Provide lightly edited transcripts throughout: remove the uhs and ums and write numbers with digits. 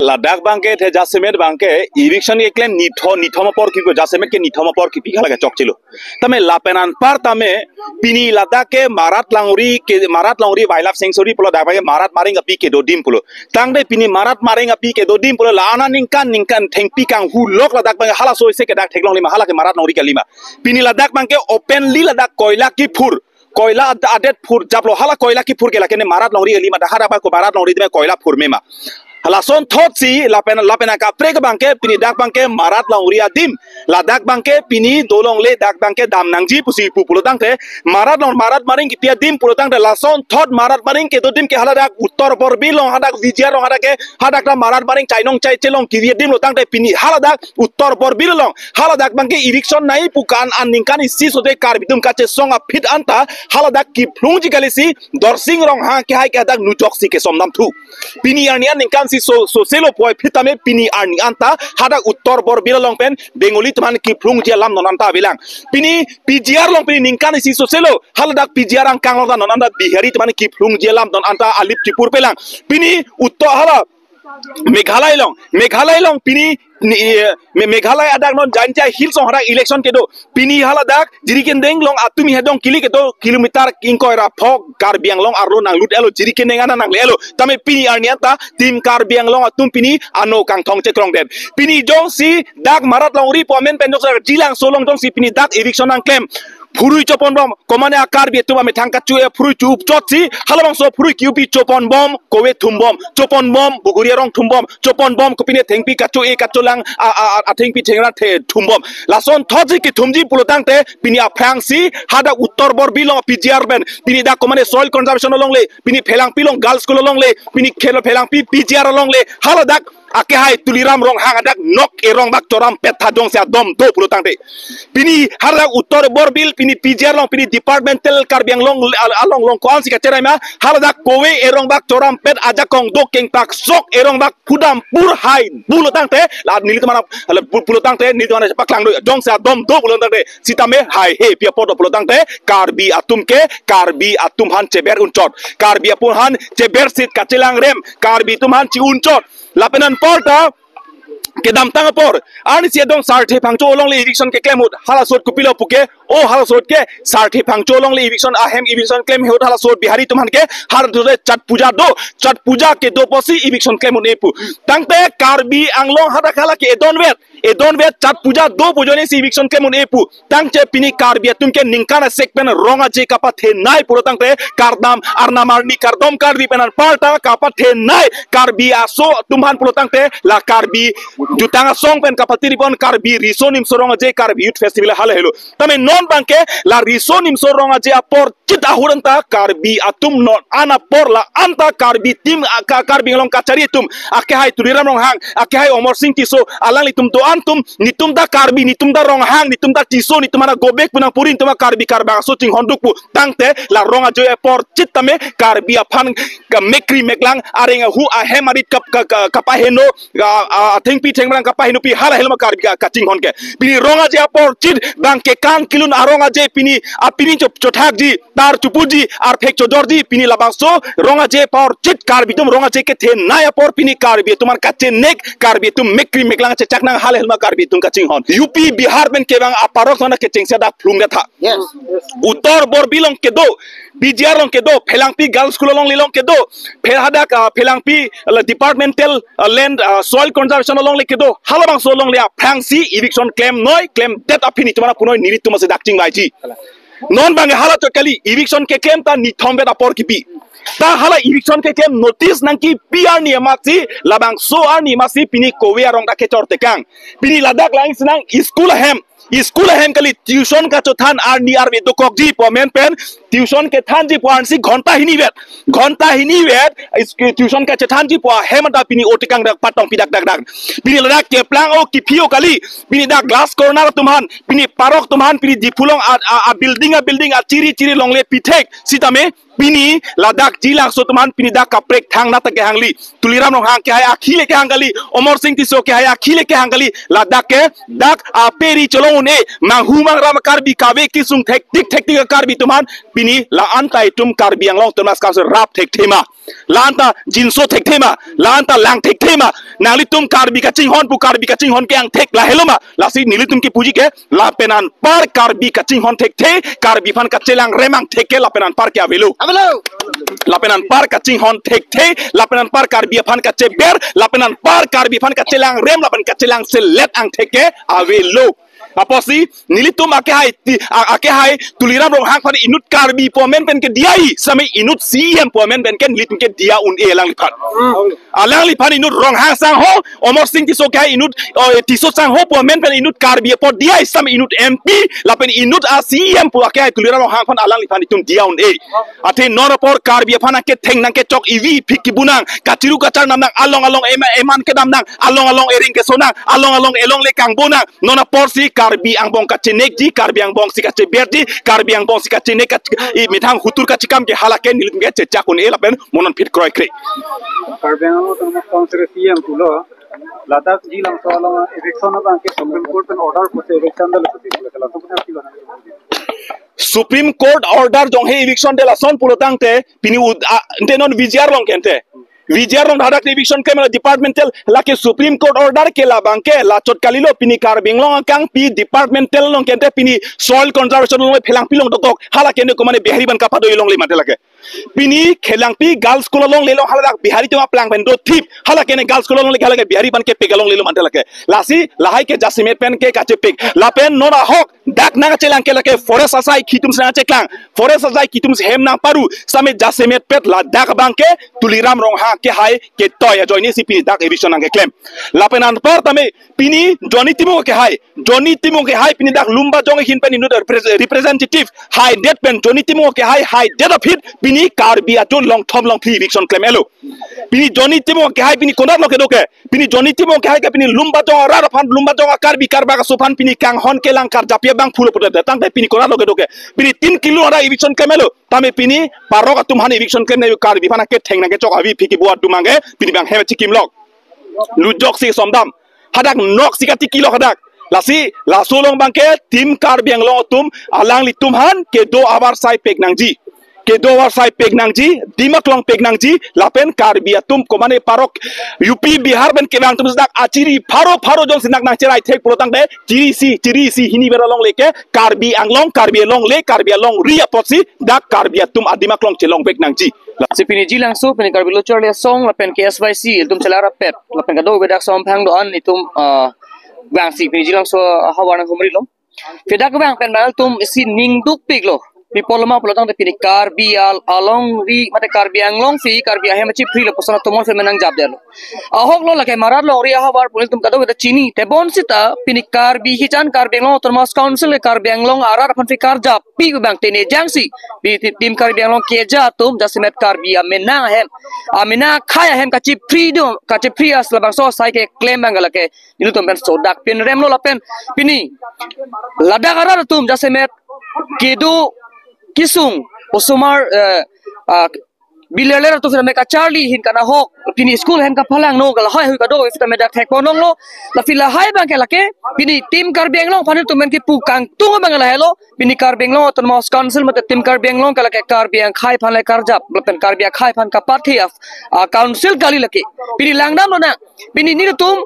Ladakh bangke the Jasemet bangke eviction ke claim nithoma por ki Jasemet ke nithoma por ki pikha laga chok chilo tame lapenan par tame pini Ladakh ke Marat Languri wildlife sanctuary pulo dak Marat maring api ke dodim pulo tangde pini Marat maring api ke dodim pulo lana ningkan thengpi kang hu lok Ladakh bangke hala soi se ke dak theklong lima hala ke Marat Languri ke lima pini Ladakh bangke openly Ladakh koila ki phur koila adet phur japlo hala koila ki phur ke lakene Marat Languri ke lima dahara ba ko Marat Languri de koila phur mema Halason thot si lapena ka prek bangke pini dak bangke Marat Languri adim Ladakh bangke pini dolong le dak bangke dam nangji pusi pulotang te Marat maring ki pia dim pulotang te lason thot Marat maring ke dodim ke haladak uttor porbilong hadak vijia rong hadake hadak Marat maring chainong chai chelong ki dim lotang te pini haladak uttor porbilong haladak bangke eviction nai pukan aningkan isi sote kar bitum kache songa fit anta haladak ki plungji kalisi dorsing rong ha ke hai ke hadak nujok si ke somdam thu pini anian ningkan so selo poi pitame pini arni anta hadak uttor bor bilalong pen bengoli teman ki plung dia lam nonanta bilang pini PGR long pini ningkan si so selo haladak PGR ang kang long nonanta bihari teman ki plung dia lam non anta alip tipur pelang pini uttor hala Meghalaya long pini Meghalaya adak non jantia hills on hadak election kedo pini haladak jiriken deng long atumi hedong kili kedo kilometer ingkoira phok karbiang long arlo nang lut elo jiriken deng ana nang lelo tame pini arniata tim karbiang long atum pini ano kang thong chekrong den pini jong si dak Marat Languri pomen pendok jilang solong jong si pini dak eviction ang claim Purui chopon bom komane akar bi tu ame thangka chu purui chu chot si halabang so purui kiupi chopon bom kowe thum bom chopon bom buguria rong thum bom chopon bom kopine thengpi kachu kachulang a thengpi thengra the thum bom lason thoji ki thumji pulotang te pini aphang si hada uttor bor bilong PGR ben pini da komane soil conservation long le pini phelang pilong girls school long le pini khelo phelang pi PGR long le haladak ake hai tuliram rong hangadak nok erong bak toram petha dong sia dom do pulotang te pini haladak uttor bor bil pini PGR long pini departmental karbiang long along koan si kacerai ma haladak kowe erong bak toram pet aja kong do keng pak sok erong bak pudam pur hai pulotang te la nili tamana pulotang te nili tamana paklang do dong sia dom do pulotang te sitame hai he pia pot pulotang te karbi atum han ceber uncot karbi apun han ceber sit kacelang rem karbi tum han ci uncot lapenan porta kedam tang por ani si dong sarthi phangcho long le eviction ke claim hala sot kupilo puke o hala sot ke sarthi phangcho long le eviction ahem eviction claim hot hala sot bihari tuman ke har dure chat puja ke do posi eviction claim ne pu tangte karbi anglong hada khala ke edon vet chat puja do pujone si eviction claim ne pu tangche pini karbi tumke ningkana sekpen ronga je kapa the nai puro tangte kardam arnamarni kardom karbi penan parta kapa the nai karbi aso tumhan puro tangte la karbi jutanga song pen kapatiri pon karbi risonim soronga je karbi youth festival hal helo tame non banke la risonim soronga je apor cita huranta karbi atum non ana por la anta karbi tim karbi long kacari tum ake hai tuliram rong hang ake hai omor sing tiso alang litum do antum nitum da karbi nitum da rong hang nitum da tiso nitum ana gobek punang purin tuma karbi karbang so ting honduk pu tangte la ronga je apor citame karbi aphan ka mekri meklang arenga hu a hemarit kapaheno think pi theng bang kapahino pi hala helma karbi ka ting honke pini ronga je apor chit bang ke kan kilun aronga je pini apini chothak ji tar chupuji ar phek chodorji pini labang so ronga je por chit karbi tum ronga je ke the naya por pini karbi tumar kache nek karbi tum mekri meklang che chaknang hala helma karbi tum ka ching hon UP Bihar ben ke bang aparok sona ke chengsa da plunga tha yes uttor bor bilong ke do PGR long ke do phelangpi girls school long lilong ke do phelhada ka phelangpi departmental land soil conservation long le ke do halabang so long le phangsi eviction claim noi claim that apini tumana punoi niri tumase dakting bai ji non bang hala to kali eviction ke claim ta ni thombe da por ki pi ta hala eviction ke claim notice nang ki PR ni amati labang so ani masi pini kowe arong da ke chorte kang pini ladak lain sinang school hem kali tuition ka chothan ar ni ar do kok ji pomen pen tuition ke than ji puan si ghonta hini vet tuition ka chethan ji pua hem da pini otikang dak patong pidak dak pini ladak ke plang o ki phio kali pini da glass corner tumhan pini parok tumhan pini dipulong a building a chiri long le pithek sitame pini ladak jilang so teman pini dak kaprek thang na tak hangli tuliram rong hang ke hai akhile ke hangali omor sing tiso ke hai akhile ke hangali ladak ke dak aperi cholong ne manghumang ram karbi kabe kisung thek tik karbi teman pini la antai tum karbi yang long temas kas rap thek thema lanta jinso thek thema lanta lang thek thema nali tum karbi ka hon pu karbi ka hon ke ang thek la heloma la si nili tum ki puji ke la penan par karbi ka hon thek the karbi fan ka chelang remang thek ke la penan par ke avelu lapenan par ka hon thek the lapenan par karbi fan ka ber lapenan par karbi fan ka chelang rem lapen ka chelang selet ang thek ke avelu aposi nilitum ake hai tuliram rong hang pada inut karbi pomen pen ke diai sampai inut siem pomen pen ke nilitum ke dia un elang lipat alang lipat inut rong hang sang ho omor sing tiso ke inut tiso sang ho pomen pen inut karbi po diai sampai inut MP lapen inut asiem pu ake hai tuliram rong hang pan alang lipat itum dia un ate nora por karbi pan ke theng nang ke chok ivi phiki bunang katiru kachar nam nang along eman ke dam nang along ering ke sonang along elong le kang bunang nona por si karbi ang bong kacenek ji karbi ang bong sikace berdi karbi ang bong sikace nek i mitang hutur ka cikam ke halaken nilit nge cecak un elapen monon pit kroy kre karbi ang to mas konsere CM tulo ladak ji lang solo election ba ke supreme court pen order pose election dal pati kala to pati bana Supreme Court order jong he eviction de la son pulotang te pini ente non viziar long kente viziar long hadak eviction kemela departmental la ke Supreme Court order ke la bangke la chot kalilo pini karbing long kang pi departmental long kente pini soil conservation long phelang pilong dok hala kene ko mane bihari ban kapado long le mate lage pini khelang pi girls school long le long hala dak bihari to aplang pen do thip hala kene girls school long le hala ke bihari ban ke pegalong le mate lage lasi lahai ke jasimet pen ke kache pek la pen nona hok dak na chelang ke lake forest asai khitum sa cheklang forest asai khitum hem na paru same jasimet pet la dak bangke tuliram rong ha ke hai ke toy joini si pini dak eviction ang ke claim la penan par tame pini joni timo ke hai pini dak lumba jong hin pen inu representative hai det pen joni timo ke hai det of hit pini karbi atun long thom long thi eviction claim elo pini joni timo ke hai pini konar lo ke doke pini joni timo ke hai ke pini lumba jong ra fan lumba jong karbi karba ka sufan pini kang hon ke lang kar japia bang phulo puta tang te pini konar lo ke doke pini 3 kilo ra eviction claim elo tame pini parok atum han eviction claim ne karbi fana ke theng na ke chok abi phiki buat dumange pini bang he chikim lok lujok si somdam hadak nok sikati kilo hadak lasi lasolong bangke tim karbi ang long tum alang litum han ke do abar sai pegnangji dimak long pegnangji lapen karbi atum komane parok UP Bihar ben ke bang tum dak achiri pharo jong sinak nang cherai thek protang de chiri si hini bera long leke karbi anglong karbi long le karbi long ria potsi dak karbi atum adimak long chelong pegnangji si pini jilang so pini karbi lochor le song lapen ke SYC tum chelara pet lapen kado bedak som phang do an itum bang si pini jilang so hawana humri lo fedak bang pen bal tum si ningduk pik lo pi polma polotang te pini karbi along ri mate karbi anglong fi karbi ahem chi free lo posana tomon fe menang jab delo ahok lo lake marat lo ri ahawar pul tum kado beda chini te bon sita pini karbi hichan karbi anglong termas council le karbi anglong arar phan fi karja pi bang tene jangsi pi tim karbi anglong ke ja tum jasimet karbi amena hem amena khaya hem ka chi free do ka chi free as labang so sai ke claim bang lake nilu tum ben so dak pin rem lo lapen pini ladak arar tum jasimet kedo kisung usumar bilelera tu fina meka Charlie hin kana hok pini school hen ka phalang no gal hai hui ka do fita me dak thek ponong lo la fila hai bang ke lake pini tim kar benglong phan tu men ki pu kang tung bang la hello pini kar benglong ton mos council mate tim kar benglong ka lake kar beng khai phan le kar jap pen kar bia khai phan ka pathi of council gali lake pini langdam lo na pini ni tum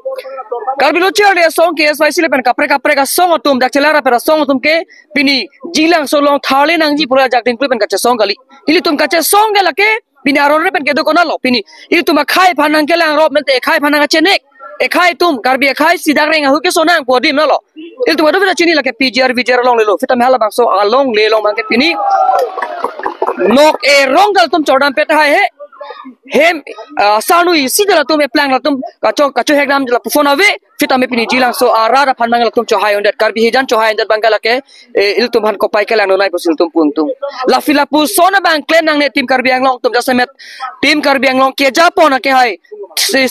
kar bilo chair le song ke SYC le pen kapre ka song tum dak chelara pera song tum ke pini jilang so long thale nang ji pura jak din pen ka song gali ili tum ka song ga lake pini aron re pen ke do kona lo pini ili tum khai phanang ke lang rob mente khai phanang chenek khai tum karbi khai sidang reng hu ke sonang podim na lo il tum do chini la ke PGR VJR long le lo fita mela bang so along le long bang ke pini nok e rong gal tum chodam pet hai he hem sanu isi dala tum e plan la tum kacho hegram jala phone ave fita me pini jilang so ara phan mangal tum chohai ondat karbi hejan chohai ondat bangala ke il tum han ko pai ke lang nai posil tum pung tum la fila pu sona bang klen nang ne tim karbi anglong tum jasemet tim karbi anglong ke japon ke hai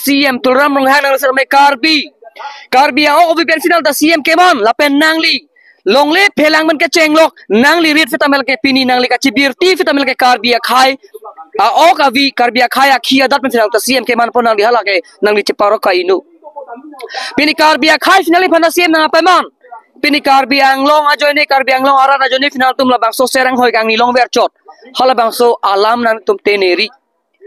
CM tulram rong hang nang me karbi o obi pensional da CM ke mon la pen nang li long le phelang man ke chenglok nang li rit fitamel ke pini nang li ka chibirti fitamel ke karbia khai a o ka vi karbia khai a khia dat man finang ta cm ke man pon nang li hala ke nang li cheparo ka inu pini karbia khai finali phana cm na pa man pini karbia anglong a joine karbia anglong ara na joine final tum la bangso serang hoi gang ni long ver chot hala bangso alam nan tum teneri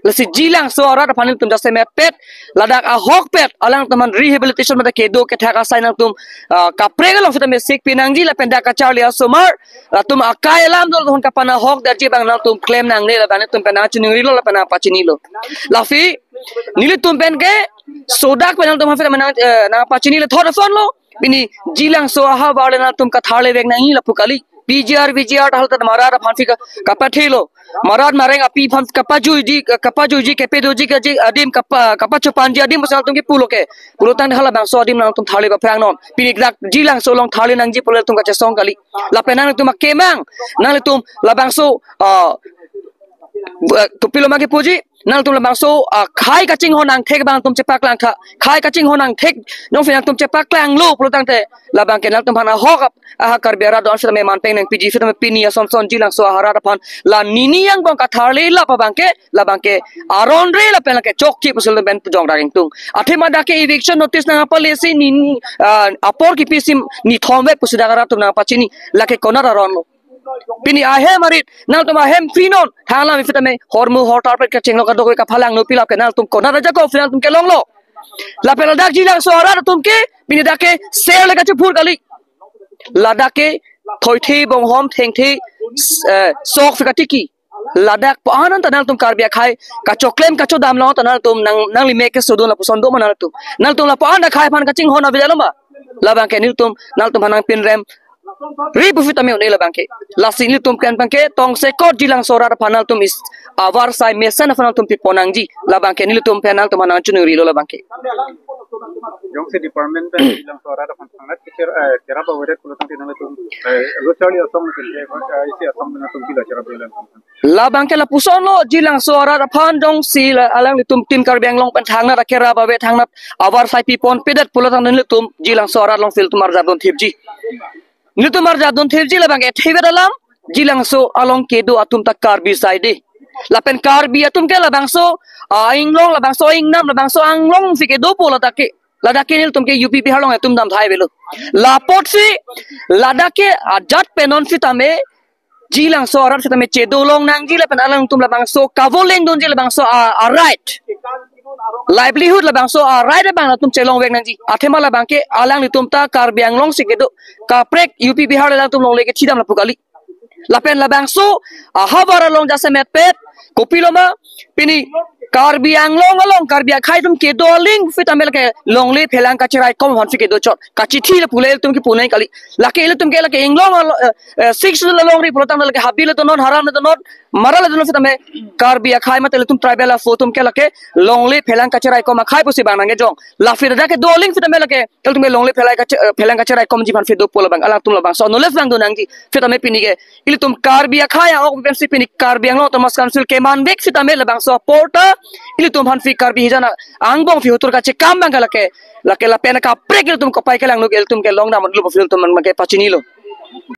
lasi jilang so ara da phanin tum jase met pet ladak a hok pet alang taman rehabilitation mata ke do ke thaka sainang tum ka pregal of me sik pinang ji la penda ka charli asomar tum akai alam dol hon ka pana hok da ji bang na tum claim nang ne la ban tum pena chunuri lo la pena pachini lo lafi nili tum pen ke sodak penal tum hafira mana na pachini le thor son lo bini jilang so ha wale na tum ka thale vek nang la pukali PGR hal ta marara phanfi ka kapathilo marad mareng api pham kapajuji ke pedoji ke ji adim kapachu panji adim masal tum ke pulo tan hala bang so adim nang tum thale ba prang non pinik dak jilang so long thale nang ji pole tum ka chesong kali la penang tum kemang nang le tum la bang so tupilo mage puji nang tum la bang so khai ka ching honang thek bang tum chepak lang tha khai ka ching honang thek nong finang tum chepak lang lu pulo tang te la bang ke nang tum phana hok a kar bera don sa me man peng nang pg fit me pini son son jilang so hara da phan la nini yang bang ka thale la pa bang ke aron re la pen ke chok chi pusul ben jong da tung athe ma da ke eviction notice na pa le si nini apor ki pisim ni thombe pusuda gara tum na pachini la ke konar aron lo pini ahe marit nal tum ahem finon thala mi fitame hormu hotar pe ke chenglo ka do ka phalang no pila ke nal tum konar ja ko final tum ke long lo la pen dak jilang so hara tum ke pini da ke sel le ka chu phur kali ladak ke thoi the bong hom theng the sok fikatiki ladak pa anan tanal tum karbia khai ka choklem ka chodam lo tanal tum nang li make sodon la puson do manal tum nal tum la pa anda khai phan ka ching hona bijalamba labang ke nil tum nal tum hanang pin rem ribu fitame ne labang ke lasi nil tum kan bang ke tong se kot jilang sora phanal tum is avar sai mesen phanal tum piponang ji labang ke nil tum penal tum hanang chunuri lo labang ke Yung si department ben bilang suara ada pantangan kira bahwa ada kulo tangti nang tum lo chali asam ke isi asam na tum kila kira bilang la bangke la puson lo jilang suara da phan dong si la alang li tum tim kar beng long pan thang na ra kera ba ve thang na avar sai pi pon pedat pulo tang li tum jilang suara long fil tumar jadon thipji ni tumar jadon thipji la bangke thebe dalam jilang so along ke do atum tak kar bi sai de la pen kar bi atum ke la bangso aing long la bangso aing nam la bangso ang long fi ke do pola tak ke Ladake nil tumke UP Bihar long tum dam thai belo lapot si ladake ajat penon fitame jilang so arat fitame chedolong nang jila pen alang tum labang so kavoleng don jila bang so a right livelihood labang so a right bang tum chelong wek nang ji athema labang ke alang tum ta kar biang long sikedo ka prek UP Bihar lang tum long leke chidam la pukali lapen labang so a habara long jase met pet kopiloma pini karbi anglong along karbi khai tum ke do ling fitamel ke longle phelang ka chirai kom hon fike do chot ka chithi le pulel tum ki punai kali lake le tum ke lake inglong 6 le long ri protam le habil to non haram to non maral do fitame karbi khai matel tum tribal fo tum ke lake longle phelang ka chirai kom khai pusi bang nge jong la fir da ke do ling fitamel ke tel tum longle phelang ka chirai kom ji ban fi do pol bang ala tum la bang so no le bang do nang ji fitame pini ke il tum karbi khai ok pem si pini karbi anglo to mas council ke man bek fitame le bang so porta ili tum han fikar bi hijana angbong fi hutur ka che kam bang lake la pena ka prek il tum ko pai ke lang no el tum ke long na man lu fil tum man ke pachini lo